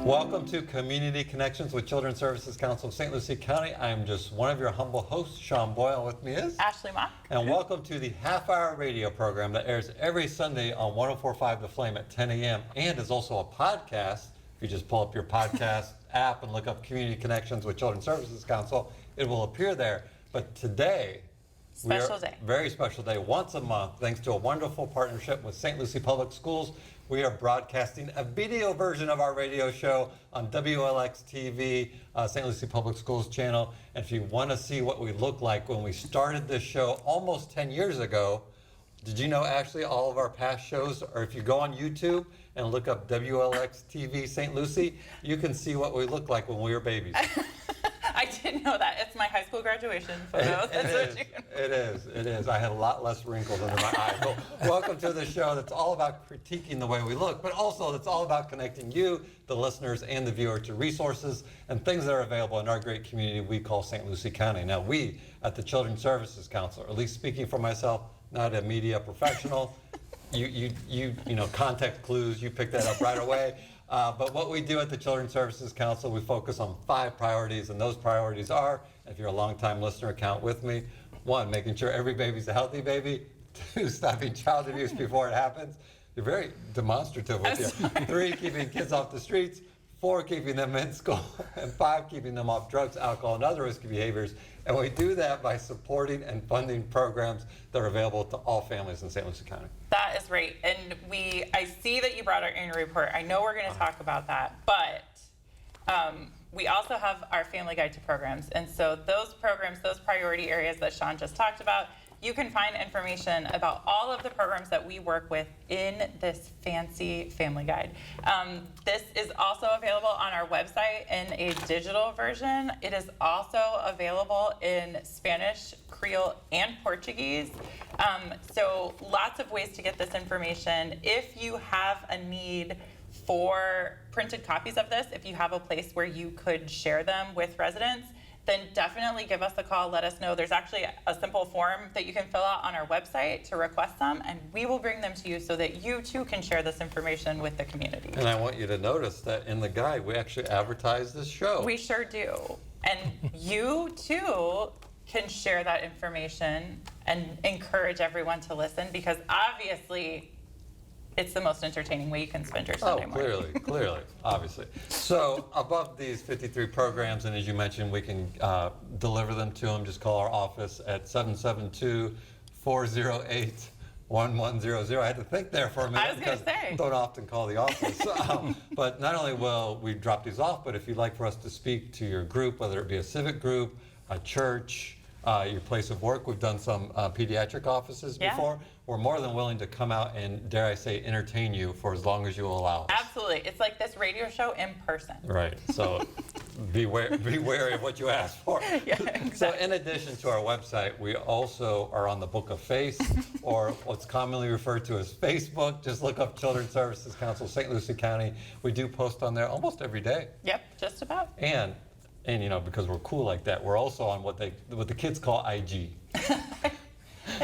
Welcome to Community Connections with Children's Services Council of St. Lucie County. I am just one of your humble hosts, Sean Boyle. With me is Ashley Mock. And welcome to the half-hour radio program that airs every Sunday on 104.5 The Flame at 10 a.m. and is also a podcast. If you just pull up your podcast app and look up Community Connections with Children's Services Council, it will appear there. But today, very special day, once a month, thanks to a wonderful partnership with St. Lucie Public Schools. We are broadcasting a video version of our radio show on WLX TV, St. Lucie Public Schools channel. And if you want to see what we look like when we started this show almost 10 years ago, did you know, Ashley, all of our past shows, or if you go on YouTube and look up WLX TV St. Lucie, you can see what we looked like when we were babies. I didn't know that. It's my high school graduation photo. It is. I had a lot less wrinkles under my eyes. Well, welcome to the show that's all about critiquing the way we look, but also it's all about connecting you, the listeners, and the viewer to resources and things that are available in our great community we call St. Lucie County. Now, we at the Children's Services Council, or at least speaking for myself, not a media professional, you know, context clues, you picked that up right away. But what we do at the Children's Services Council, we focus on 5 priorities, and those priorities are, if you're a longtime listener, count with me. 1, making sure every baby's a healthy baby. 2, stopping child abuse before it happens. You're very demonstrative with you. 3, keeping kids off the streets. 4, keeping them in school. And 5, keeping them off drugs, alcohol, and other risky behaviors. And we do that by supporting and funding programs that are available to all families in St. Lucie County. That is right. And I see that you brought our annual report. I know we're going to talk about that, but we also have our family guide to programs. And so those programs, those priority areas that Sean just talked about, you can find information about all of the programs that we work with in this fancy family guide. This is also available on our website in a digital version. It is also available in Spanish, Creole, and Portuguese. So lots of ways to get this information. If you have a need for printed copies of this, if you have a place where you could share them with residents, then definitely give us a call, let us know. There's actually a simple form that you can fill out on our website to request them, and we will bring them to you so that you too can share this information with the community. And I want you to notice that in the guide, we actually advertise this show. We sure do. And you too can share that information and encourage everyone to listen, because obviously it's the most entertaining way you can spend your Sunday morning. Clearly, obviously. So above these 53 programs, and as you mentioned, we can deliver them to them. Just call our office at 772-408-1100. I had to think there for a minute. I was going to say. Don't often call the office. But not only will we drop these off, but if you'd like for us to speak to your group, whether it be a civic group, a church, your place of work, we've done some pediatric offices before. We're more than willing to come out and, dare I say, entertain you for as long as you will allow us. Absolutely. It's like this radio show in person. Right. So be wary of what you ask for. Yeah, exactly. So in addition to our website, we also are on the Book of Face, or what's commonly referred to as Facebook. Just look up Children's Services Council, St. Lucie County. We do post on there almost every day. Yep, just about. And you know, because we're cool like that, we're also on what the kids call IG.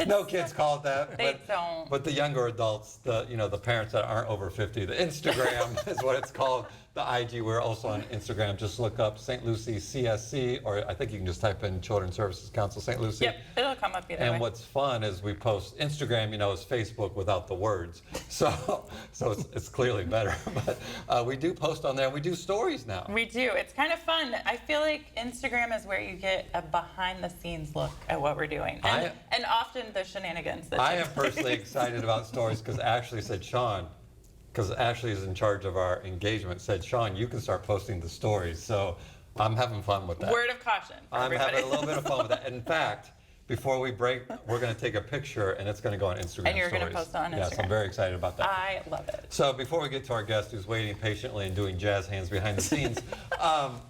No kids call it that. They don't. But the younger adults, the parents that aren't over 50, the Instagram is what it's called. The IG, we're also on Instagram. Just look up St. Lucie CSC, or I think you can just type in Children's Services Council St. Lucie. Yep, it'll come up either way. And what's fun is we post Instagram, is Facebook without the words. So it's clearly better. But we do post on there. We do stories now. We do. It's kind of fun. I feel like Instagram is where you get a behind-the-scenes look at what we're doing, and often the shenanigans. I am personally excited about stories because Ashley said, Sean, because Ashley is in charge of our engagement, said, Sean, you can start posting the stories. So I'm having fun with that. Word of caution for everybody. Having a little bit of fun with that. In fact, before we break, we're going to take a picture, and it's going to go on Instagram And you're stories. going to post it on Instagram. Yes, I'm very excited about that. I love it. So before we get to our guest who's waiting patiently and doing jazz hands behind the scenes,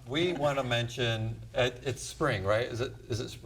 we want to mention, it's spring, right? Is it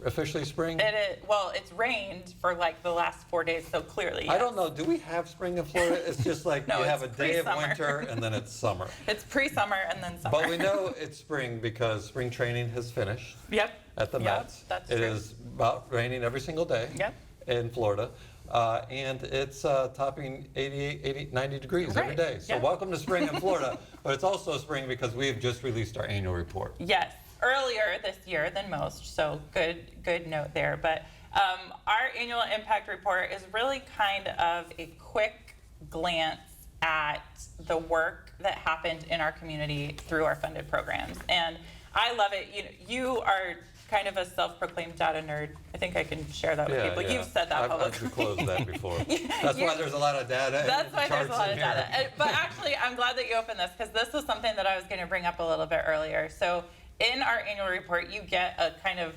officially spring? It is. Well, it's rained for like the last 4 days, so clearly, yes. I don't know. Do we have spring in Florida? It's just like No, you have a it's day of pre-summer. winter, and then it's summer. It's pre-summer and then summer. But we know it's spring because spring training has finished. Yep. At the Yep, Mets. that's It true. is about raining every single day. Yep. In Florida. and it's topping 88, 80, 90 degrees every Right. day. So Yeah. welcome to spring in Florida, but it's also spring because we've just released our annual report. Yes, earlier this year than most, so good note there. But our annual impact report is really kind of a quick glance at the work that happened in our community through our funded programs. And I love it. You are kind of a self-proclaimed data nerd. I think I can share that with people. You've said that I've publicly. disclosed that before. That's why there's a lot of data. That's why there's a charts lot in of here. data. But actually, I'm glad that you opened this because this was something that I was going to bring up a little bit earlier. So in our annual report, you get a kind of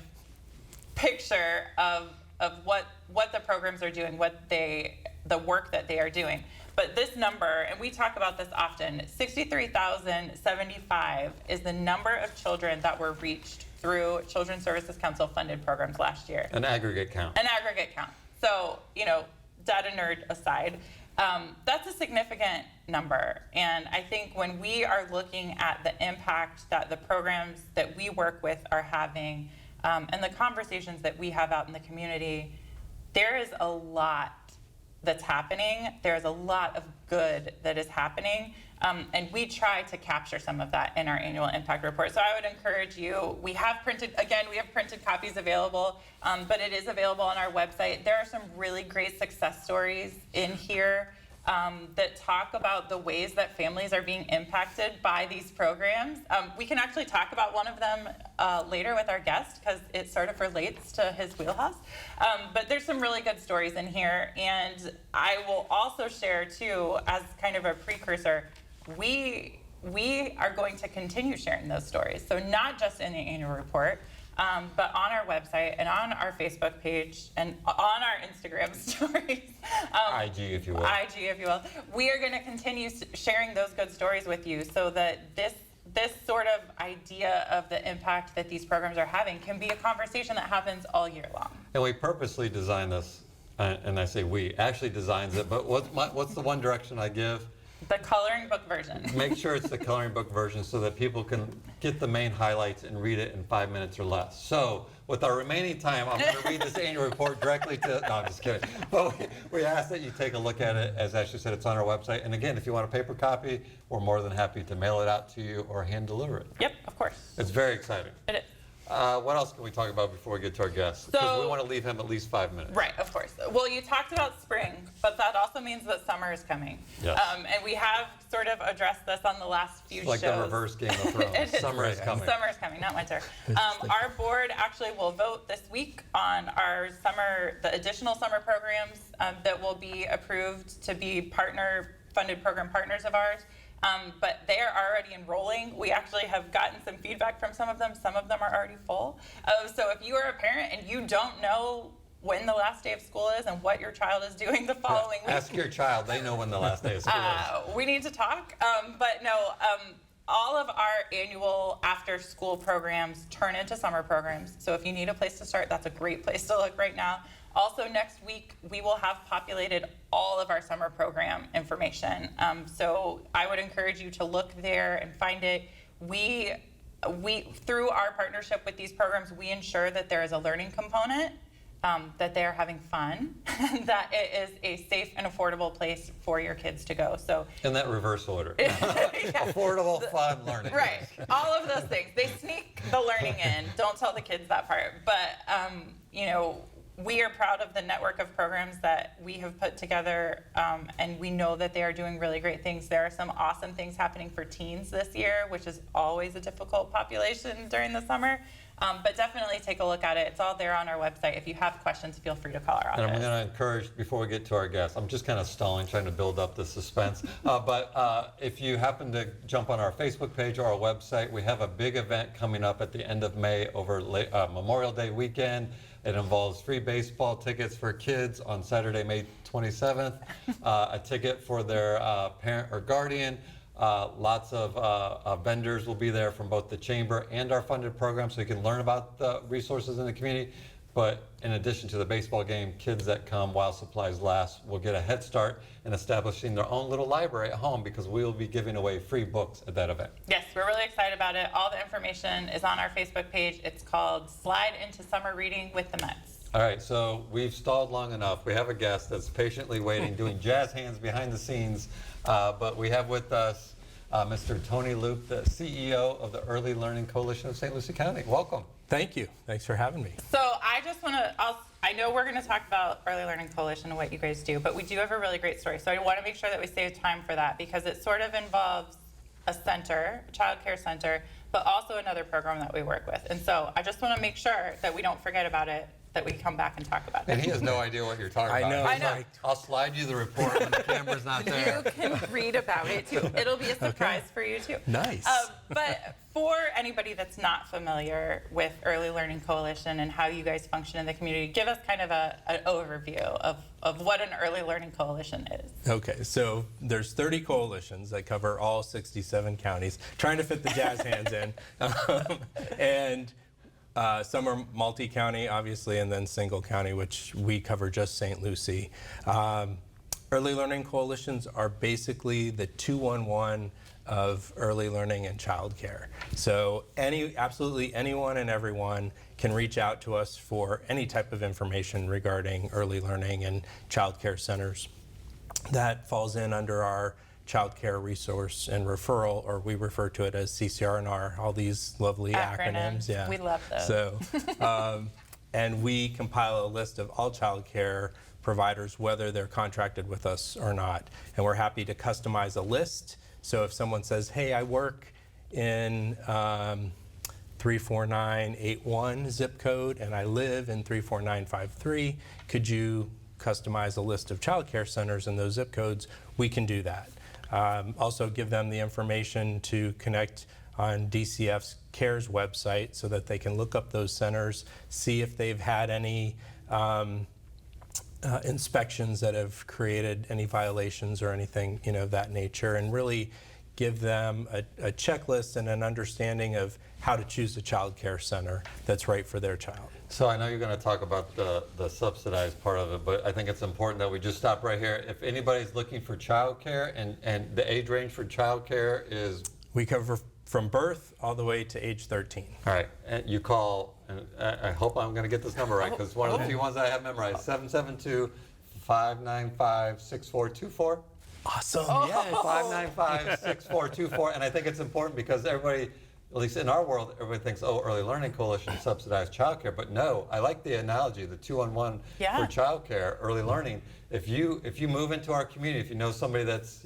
picture of what the programs are doing, the work that they are doing. But this number, and we talk about this often, 63,075 is the number of children that were reached through Children's Services Council funded programs last year. An aggregate count. An aggregate count. So, data nerd aside, that's a significant number. And I think when we are looking at the impact that the programs that we work with are having, and the conversations that we have out in the community, there is a lot that's happening. There's a lot of good that is happening. And we try to capture some of that in our annual impact report. So I would encourage you, we have printed copies available, but it is available on our website. There are some really great success stories in here that talk about the ways that families are being impacted by these programs. We can actually talk about one of them later with our guest because it sort of relates to his wheelhouse. But there's some really good stories in here. And I will also share too, as kind of a precursor, we are going to continue sharing those stories. So not just in the annual report, but on our website and on our Facebook page and on our Instagram stories. IG, if you will. IG, if you will. We are going to continue sharing those good stories with you so that this sort of idea of the impact that these programs are having can be a conversation that happens all year long. And we purposely designed this, and I say we, Ashley designs it, but what's the one direction I give? The coloring book version. Make sure it's the coloring book version so that people can get the main highlights and read it in 5 minutes or less. So with our remaining time, I'm going to read this annual report directly to, no, I'm just kidding. But we ask that you take a look at it. As Ashley said, it's on our website. And again, if you want a paper copy, we're more than happy to mail it out to you or hand deliver it. Yep, of course. It's very exciting. It is. What else can we talk about before we get to our guest? Because we want to leave him at least 5 minutes. Right, of course. Well, you talked about spring, but that also means that summer is coming. Yes. And we have sort of addressed this on the last few It's like shows. the reverse Game of Thrones. It is. Summer is coming. Summer is coming, not winter. Our board actually will vote this week on the additional summer programs that will be approved to be funded program partners of ours. But they are already enrolling. We actually have gotten some feedback from some of them. Some of them are already full. So if you are a parent and you don't know when the last day of school is and what your child is doing the following week, Ask your child. They know when the last day of school is. we need to talk. But no, all of our annual after-school programs turn into summer programs. So if you need a place to start, that's a great place to look right now. Also, next week, we will have populated all of our summer program information. So I would encourage you to look there and find it. We through our partnership with these programs, we ensure that there is a learning component, that they are having fun, that it is a safe and affordable place for your kids to go. So In that reverse order. yeah. Affordable, fun learning. Right. All of those things. They sneak the learning in. Don't tell the kids that part. But, we are proud of the network of programs that we have put together, and we know that they are doing really great things. There are some awesome things happening for teens this year, which is always a difficult population during the summer. But definitely take a look at it. It's all there on our website. If you have questions, feel free to call our office. And I'm going to encourage, before we get to our guest, I'm just kind of stalling, trying to build up the suspense. But if you happen to jump on our Facebook page or our website, we have a big event coming up at the end of May over Memorial Day weekend. It involves free baseball tickets for kids on Saturday, May 27th, a ticket for their parent or guardian. Lots of vendors will be there from both the chamber and our funded program, so you can learn about the resources in the community. But in addition to the baseball game, kids that come while supplies last will get a head start in establishing their own little library at home, because we will be giving away free books at that event. Yes, we're really excited about it. All the information is on our Facebook page. It's called Slide into Summer Reading with the Mets. All right, so we've stalled long enough. We have a guest that's patiently waiting, doing jazz hands behind the scenes. But we have with us Mr. Tony Loupe, the CEO of the Early Learning Coalition of St. Lucie County. Welcome. Thank you. Thanks for having me. So I just want to, I know we're going to talk about Early Learning Coalition and what you guys do, but we do have a really great story. So I want to make sure that we save time for that because it sort of involves a center, a child care center, but also another program that we work with. And so I just want to make sure that we don't forget about it, that we come back and talk about it. And he has no idea what you're talking about. I know. Like, I'll slide you the report when the camera's not there. You can read about it too. It'll be a surprise for you too. Nice. But for anybody that's not familiar with Early Learning Coalition and how you guys function in the community, give us kind of an overview of what an Early Learning Coalition is. Okay, so there's 30 coalitions that cover all 67 counties, trying to fit the jazz hands in. And some are multi-county, obviously, and then single county, which we cover just St. Lucie. Early learning coalitions are basically the 211 of early learning and childcare. So absolutely anyone and everyone can reach out to us for any type of information regarding early learning and childcare centers. That falls in under our Child Care Resource and Referral, or we refer to it as CCR&R, all these lovely acronyms. Yeah. We love those. So, and we compile a list of all child care providers, whether they're contracted with us or not. And we're happy to customize a list. So if someone says, hey, I work in 34981 zip code and I live in 34953, could you customize a list of child care centers in those zip codes? We can do that. Also give them the information to connect on DCF's CARES website so that they can look up those centers, see if they've had any inspections that have created any violations or anything of that nature, and really give them a checklist and an understanding of how to choose a child care center that's right for their child. So I know you're going to talk about the subsidized part of it, but I think it's important that we just stop right here. If anybody's looking for childcare, and the age range for childcare is? We cover from birth all the way to age 13. All right, and you call, and I hope I'm going to get this number right, because one of the few ones I have memorized, 772-595-6424. Awesome, yes. 595-6424, and I think it's important because everybody, at least in our world, everybody thinks, oh, Early Learning Coalition subsidized childcare, but no, I like the analogy, the 2-on-1 for childcare, early learning. If you move into our community, if you know somebody that's,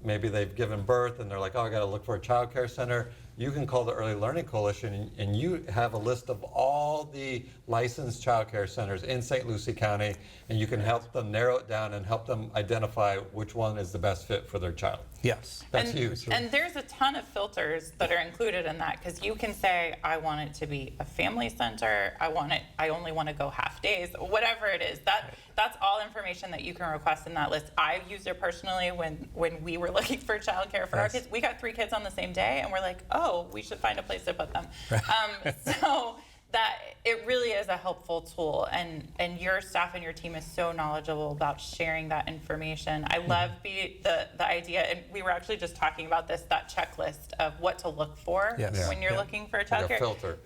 maybe they've given birth and they're like, oh, I got to look for a childcare center, you can call the Early Learning Coalition and you have a list of all the licensed childcare centers in St. Lucie County, and you can help them narrow it down and help them identify which one is the best fit for their child. Yes. That's huge. And there's a ton of filters that are included in that, because you can say, I want it to be a family center, I only want to go half days, whatever it is. That's all information that you can request in that list. I've used it personally when we were looking for childcare for our kids. We got 3 kids on the same day, and we're like, oh, we should find a place to put them. So that it really is a helpful tool, and your staff and your team is so knowledgeable about sharing that information. I love the idea, and we were actually just talking about this, that checklist of what to look for when you're looking for a child care.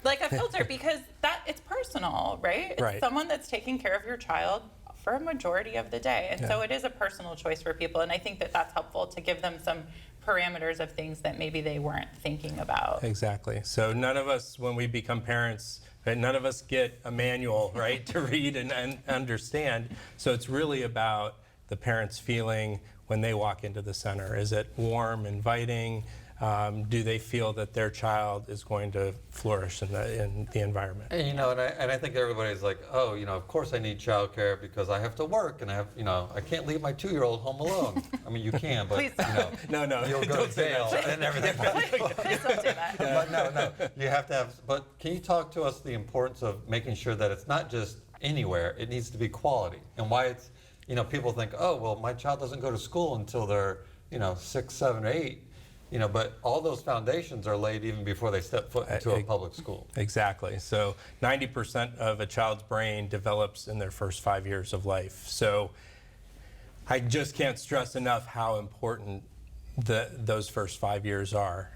Like a filter, because it's personal, right? It's someone that's taking care of your child for a majority of the day, and so it is a personal choice for people, and I think that that's helpful to give them some parameters of things that maybe they weren't thinking about. Exactly. So none of us, when we become parents, none of us get a manual, right, to read and understand. So it's really about the parents' feeling when they walk into the center. Is it warm, inviting? Do they feel that their child is going to flourish in the environment? And, and I think everybody's like, oh, of course I need childcare because I have to work and I have, I can't leave my 2-year-old home alone. I mean, you can, but no, you'll go to jail and everything. Please don't do that. But no, you have to have. But can you talk to us the importance of making sure that it's not just anywhere; it needs to be quality, and why it's, people think, oh, well, my child doesn't go to school until they're, 6, 7, 8. But all those foundations are laid even before they step foot into a public school. Exactly. So 90% of a child's brain develops in their first 5 years of life. So I just can't stress enough how important those first 5 years are.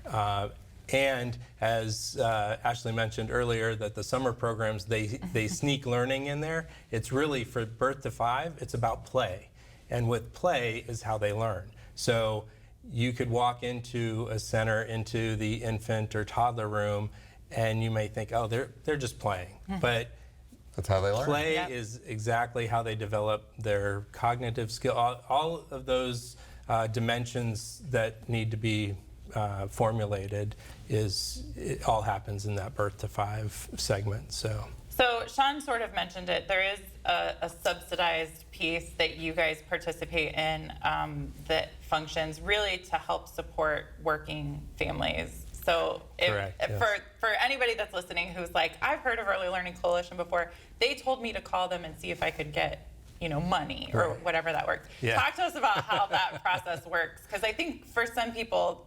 And as Ashley mentioned earlier, that the summer programs, they sneak learning in there. It's really for birth to 5, it's about play. And with play is how they learn. So you could walk into a center, into the infant or toddler room, and you may think, oh, they're just playing. But That's how they learn. play Yep. is exactly how they develop their cognitive skill. All of those dimensions that need to be formulated it all happens in that birth to 5 segment. So Sean sort of mentioned it. There is a subsidized piece that you guys participate in that functions really to help support working families. So Correct, yes. for anybody that's listening who's like, I've heard of Early Learning Coalition before, they told me to call them and see if I could get money or Right. whatever that works. Yeah. Talk to us about how that process works, because I think for some people,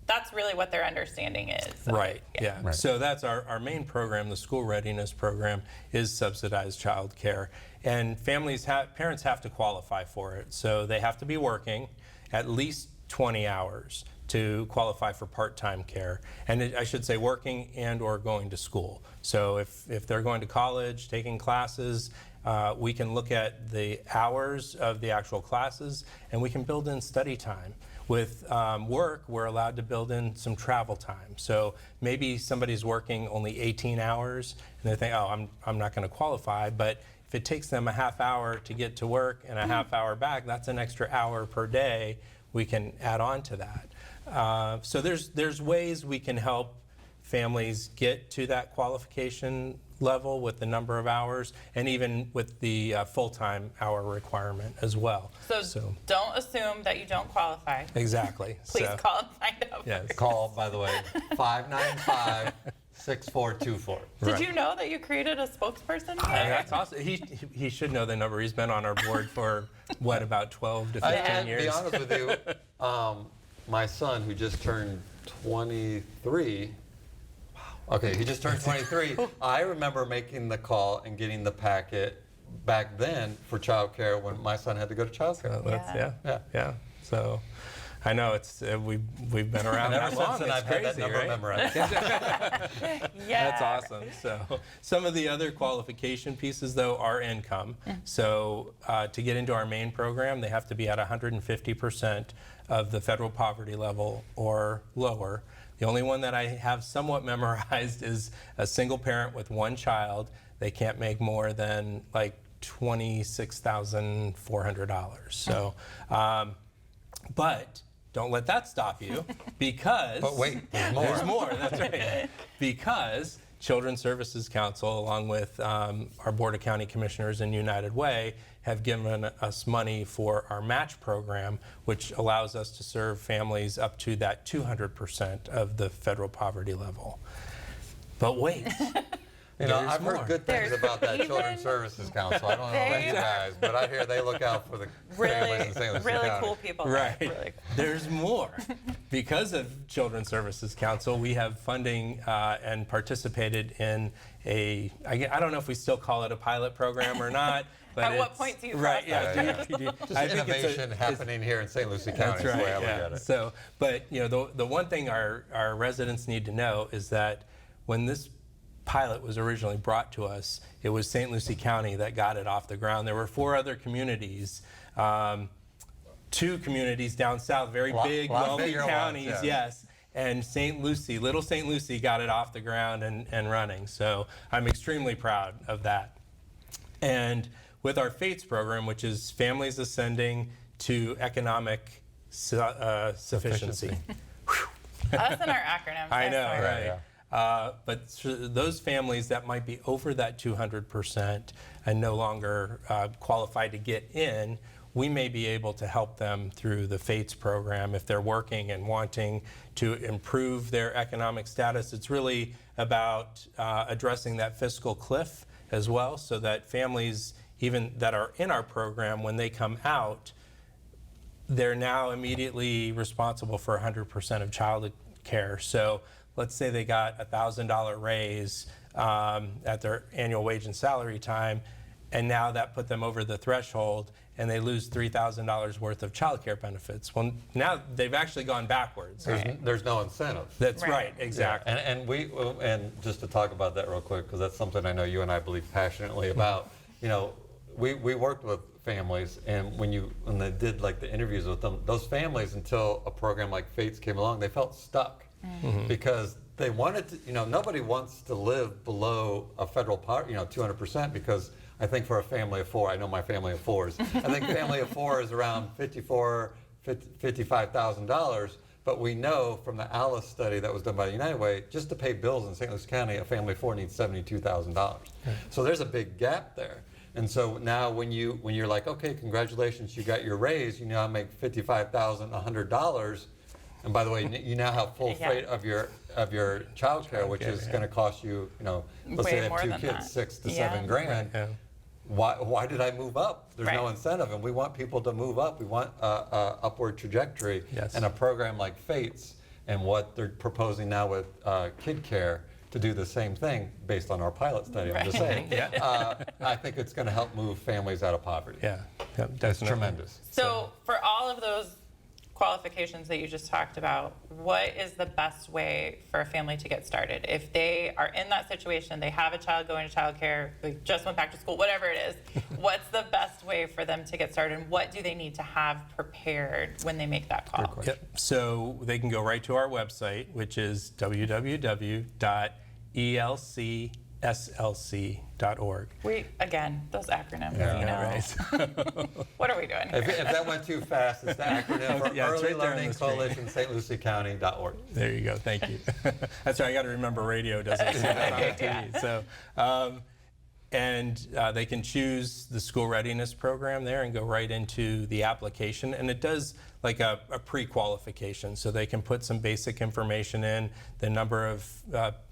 that's really what their understanding is. Right, yeah. Right. So that's our main program, the school readiness program, is subsidized childcare. And parents have to qualify for it. So they have to be working at least 20 hours to qualify for part-time care. And I should say working and or going to school. So if they're going to college, taking classes, we can look at the hours of the actual classes and we can build in study time. With work, we're allowed to build in some travel time. So maybe somebody's working only 18 hours and they think, oh, I'm not going to qualify. But if it takes them a half hour to get to work and a half hour back, that's an extra hour per day we can add on to that. So there's ways we can help families get to that qualification level with the number of hours and even with the full-time hour requirement as well. So don't assume that you don't qualify. Exactly. Please call and find out. Yes. Call, by the way, 595-6424. Did Right. you know that you created a spokesperson? That's awesome. He should know the number. He's been on our board for what, about 12 to 15 And to years. be honest with you, my son, who just turned 23, okay, he just turned 23. I remember making the call and getting the packet back then for childcare when my son had to go to childcare. Yeah. So I know it's we've been around And ever that long. since then, It's I've had that crazy, number right? memorized. Yeah. That's awesome. So some of the other qualification pieces, though, are income. So to get into our main program, they have to be at 150% of the federal poverty level or lower. The only one that I have somewhat memorized is a single parent with one child. They can't make more than like $26,400. So, but don't let that stop you, because But wait, there's more. There's more. That's right. Because Children's Services Council, along with our Board of County Commissioners and United Way, have given us money for our match program, which allows us to serve families up to that 200% of the federal poverty level. But wait. You know, There's I've more. heard good things There's about that even- Children's Services Council. I don't know about They- you guys, but I hear they look out for the families in St. Lucie really County. cool people. Right. Really cool. There's more. Because of Children's Services Council, we have funding and participated in I don't know if we still call it a pilot program or not. But At what it's- point do you Right, cross yeah. that? do you- Just I think it's innovation happening here in St. Lucie County. That's That's the way I right. look Yeah. at it. So, but the one thing our residents need to know is that when this pilot was originally brought to us, it was St. Lucie County that got it off the ground. There were 4 other communities, 2 communities down south, very big, lot wealthy bigger ones, counties, yeah. yes. And St. Lucie, little St. Lucie, got it off the ground and running. So I'm extremely proud of that. And with our FATES program, which is Families Ascending to Economic Sufficiency. Us and our acronyms. I know, swear. right? yeah. But those families that might be over that 200% and no longer qualified to get in, we may be able to help them through the FATES program if they're working and wanting to improve their economic status. It's really about addressing that fiscal cliff as well, so that families, even that are in our program, when they come out, they're now immediately responsible for 100% of child care. So let's say they got a $1,000 raise at their annual wage and salary time. and now that put them over the threshold, and they lose $3,000 worth of child care benefits. Well, now they've actually gone backwards. There's no incentive. That's Right. right, exactly. And just to talk about that real quick, because that's something I know you and I believe passionately about. You know, we worked with families, and when they did like the interviews with them, those families, until a program like Fates came along, they felt stuck because they wanted to. You know, nobody wants to live below a federal poverty, 200%, because I think for a family of four, I know my family of fours, I think family of four is around $55,000. But we know from the Alice study that was done by United Way, just to pay bills in St. Louis County, a family of four needs $72,000. So there's a big gap there. And so now when you're like, okay, congratulations, you got your raise, you now make $55,100. And by the way, you now have full freight of your child care, which is going to cost you, let's say you have two kids, $6 to $7 grand. Yeah. Why did I move up? There's no Right. incentive, and we want people to move up. We want a upward trajectory. Yes. And a program like Fates and what they're proposing now with Kid Care to do the same thing based on our pilot study. I'm just saying. I think it's going to help move families out of poverty. Yeah, yep, That's definitely. tremendous. So for all of those qualifications that you just talked about, what is the best way for a family to get started? If they are in that situation, they have a child going to childcare, they just went back to school, whatever it is, what's the best way for them to get started? And what do they need to have prepared when they make that call? Yep. So they can go right to our website, which is www.elcslc.org. Again, those acronyms, Right. what are we doing If here? that went too fast, it's the acronym for Yeah, it's Early right there on Learning the screen. Coalition, St. Lucie County.org. There you go. Thank you. That's right. I got to remember radio doesn't say that on the TV. So, they can choose the school readiness program there and go right into the application. And it does like a pre-qualification. So they can put some basic information in, the number of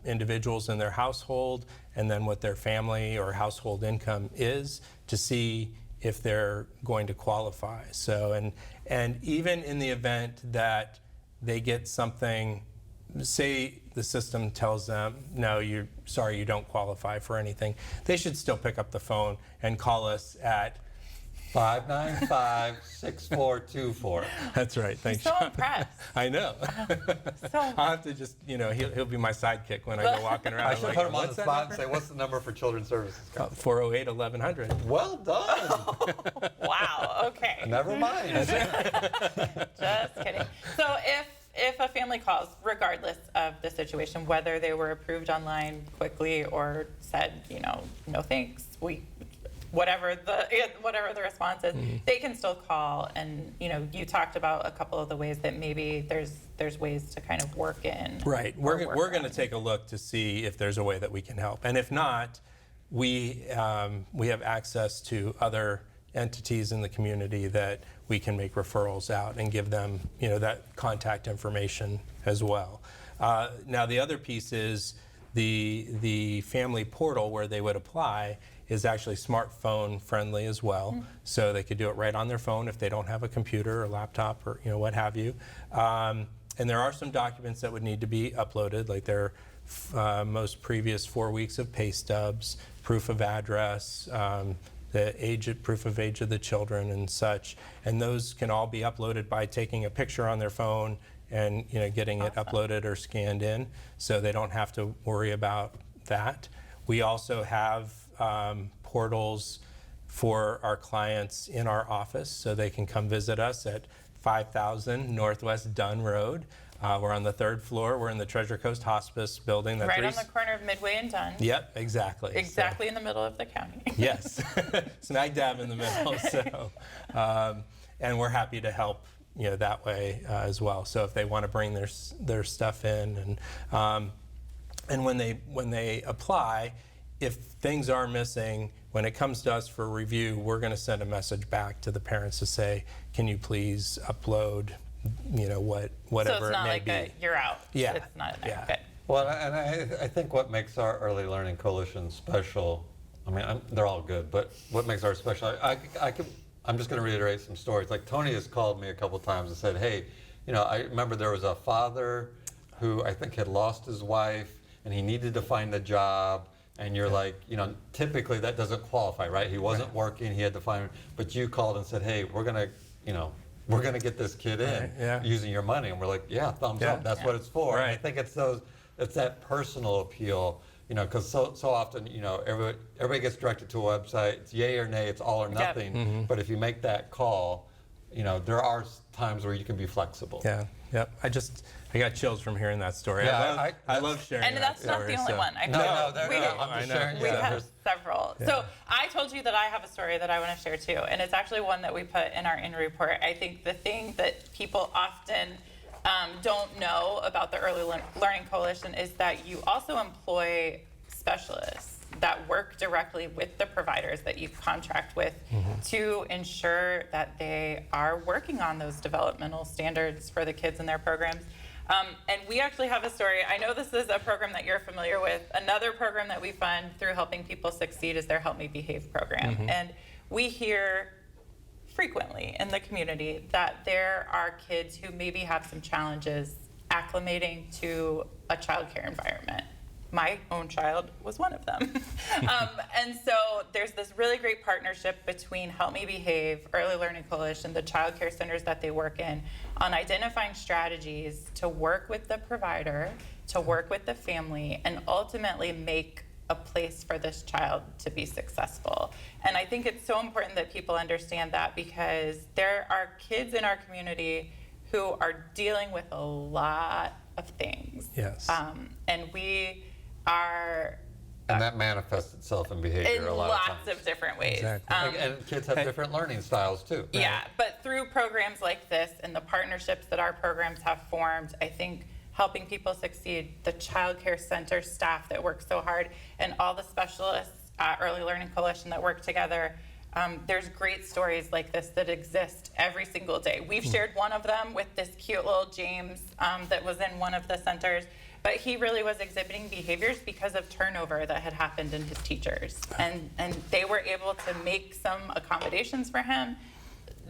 individuals in their household, and then what their family or household income is to see if they're going to qualify. So, and even in the event that they get something, say the system tells them, no, you don't qualify for anything, they should still pick up the phone and call us at 595-6424. That's right. Thanks. So Sean. impressed. I know. So I'll have to just, he'll be my sidekick when I go walking around. I I'm should like, put him on "What's the that spot and number?" say, what's the number for Children's Services? 408-1100. Well done. wow, okay. Never mind. Just kidding. So if a family calls, regardless of the situation, whether they were approved online quickly or said, no thanks, whatever the response is, they can still call. And you talked about a couple of the ways that maybe there's ways to kind of work in. Right. We're going to take a look to see if there's a way that we can help. And if not, we have access to other entities in the community that we can make referrals out and give them, that contact information as well. Now, the other piece is the family portal where they would apply is actually smartphone friendly as well. So they could do it right on their phone if they don't have a computer or laptop or what have you. And there are some documents that would need to be uploaded, like their most previous 4 weeks of pay stubs, proof of address, the proof of age of the children and such. And those can all be uploaded by taking a picture on their phone and getting it uploaded or scanned in, so they don't have to worry about that. We also have portals for our clients in our office, so they can come visit us at 5000 Northwest Dunn Road. We're on the 3rd floor. We're in the Treasure Coast Hospice building. Right on the corner of Midway and Dunn. Yep, exactly. Exactly in the middle of the county. Yes, smack dab in the middle. So, and we're happy to help, that way as well. So if they want to bring their stuff in, and when they apply, if things are missing, when it comes to us for review, we're going to send a message back to the parents to say, can you please upload, whatever So it's not it may like be. you're out. Yeah. It's not a Yeah. good. Well, and I think what makes our Early Learning Coalition special, they're all good, but what makes ours special, I'm just going to reiterate some stories. Like Tony has called me a couple times and said, hey, I remember there was a father who I think had lost his wife and he needed to find a job. and you're like, typically that doesn't qualify, right? He wasn't working, he had to find, but you called and said, hey, we're gonna get this kid in using your money, and we're like, yeah, thumbs up, that's what it's for. Right. And I think it's that personal appeal, because so often, everybody gets directed to a website, it's yay or nay, it's all or nothing, but if you make that call, there are times where you can be flexible. Yeah, yep. I got chills from hearing that story. Yeah, I love sharing And that that's not story, the only so. one. I'm just sharing. We Yeah, have several. Yeah. So I told you that I have a story that I want to share too, and it's actually one that we put in our in report. I think the thing that people often don't know about the Early Learning Coalition is that you also employ specialists that work directly with the providers that you contract with to ensure that they are working on those developmental standards for the kids in their programs. And we actually have a story. I know this is a program that you're familiar with. Another program that we fund through Helping People Succeed is their Help Me Behave program. And we hear frequently in the community that there are kids who maybe have some challenges acclimating to a childcare environment. My own child was one of them. And so there's this really great partnership between Help Me Behave, Early Learning Coalition, the child care centers that they work in, on identifying strategies to work with the provider, to work with the family, and ultimately make a place for this child to be successful. And I think it's so important that people understand that, because there are kids in our community who are dealing with a lot of things. Yes. And we are And that manifests itself in behavior in a lot lots of times. of different ways. Exactly. And kids have different learning styles too. Yeah, but through programs like this and the partnerships that our programs have formed, I think Helping People Succeed, the child care center staff that work so hard, and all the specialists at Early Learning Coalition that work together, there's great stories like this that exist every single day. We've shared one of them with this cute little James that was in one of the centers. But he really was exhibiting behaviors because of turnover that had happened in his teachers. And they were able to make some accommodations for him,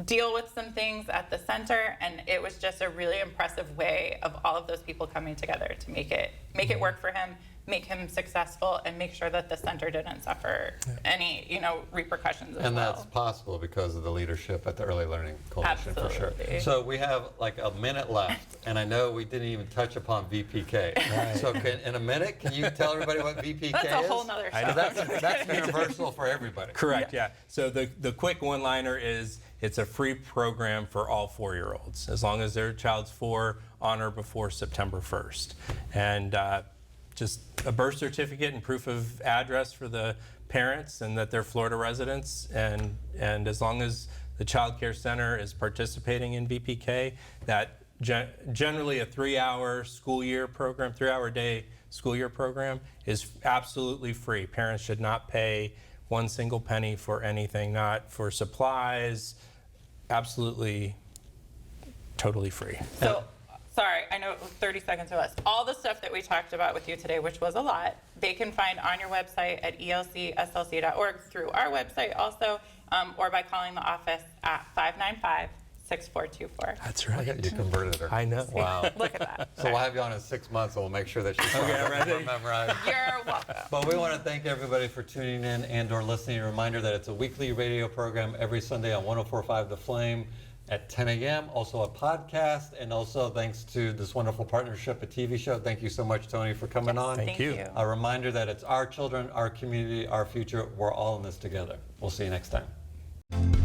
deal with some things at the center, and it was just a really impressive way of all of those people coming together to make it work for him, make him successful, and make sure that the center didn't suffer any repercussions as And well. that's possible because of the leadership at the Early Learning Coalition, for sure. Absolutely. So we have like a minute left, and I know we didn't even touch upon VPK. So in a minute, can you tell everybody what VPK That's is? a whole nother show. That's universal for everybody. Correct, yeah. So the quick one-liner is, it's a free program for all 4-year-olds, as long as their child's 4 on or before September 1st. And just a birth certificate and proof of address for the parents, and that they're Florida residents. And as long as the child care center is participating in VPK, that generally a 3-hour school year program, 3-hour day school year program is absolutely free. Parents should not pay one single penny for anything, not for supplies, absolutely totally free. So, sorry, I know it was 30 seconds or less. All the stuff that we talked about with you today, which was a lot, they can find on your website at elcslc.org, through our website also, or by calling the office at 595-6424. That's Look at you converted her. I know. Wow. Look at that. So we'll have you on in 6 months, and we'll make sure that she's memorized. You're welcome. But we want to thank everybody for tuning in and/or listening. A reminder that it's a weekly radio program every Sunday on 104.5 The Flame at 10 a.m. Also a podcast, and also thanks to this wonderful partnership, a TV show. Thank you so much, Tony, for coming on. Thank you. A reminder that it's our children, our community, our future. We're all in this together. We'll see you next time.